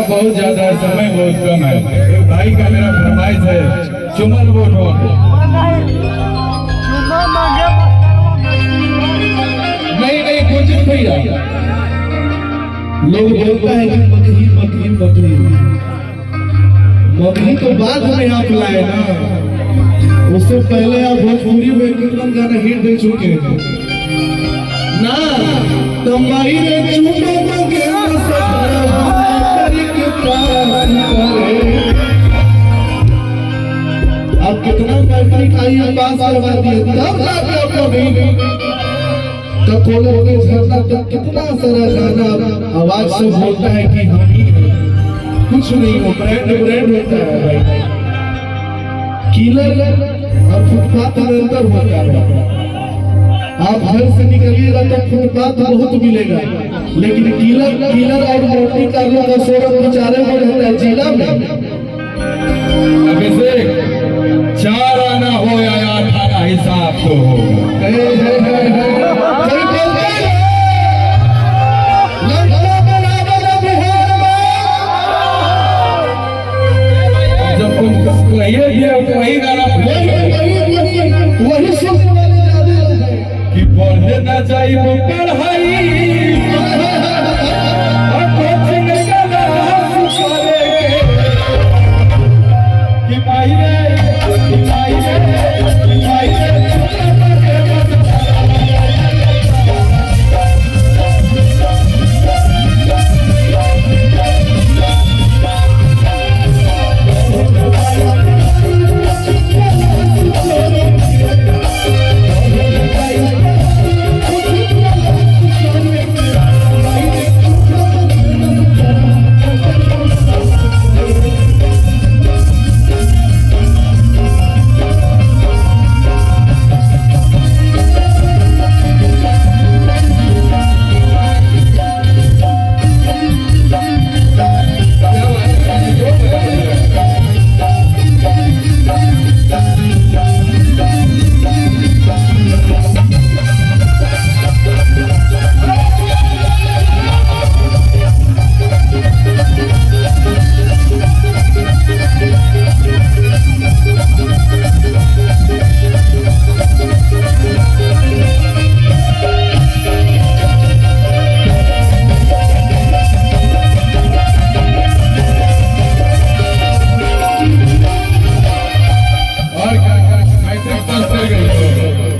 बहुत ज्यादा है, समय बहुत कम है। भाई का मेरा फरमाइश है चुमन वोट हो। नहीं नहीं कुछ भैया लोग बोलता है कि मकही मकही मकही मकही तो बाद में आप लाए ना, उससे पहले आप भोजपुरी में कितना गाना हिट दे चुके हैं ना। तंबाही रे चूमे मगे आप कितना मैट्रिक आई पास करवा दिए तब तो कोले के झरना तक कितना सारा गाना आवाज से बोलता है कि हम ही कुछ नहीं हो, ब्रांड ब्रांड होता है भाई। किलर और फुटपाथ अंतर होता है। आप घर से निकलिएगा तो फुटपाथ बहुत मिलेगा, लेकिन किलर और मोटी कार्लो का शोरूम बेचारे में रहता है जिला में। अभिषेक 4 आना हो या 8 आना हिसाब तो हो।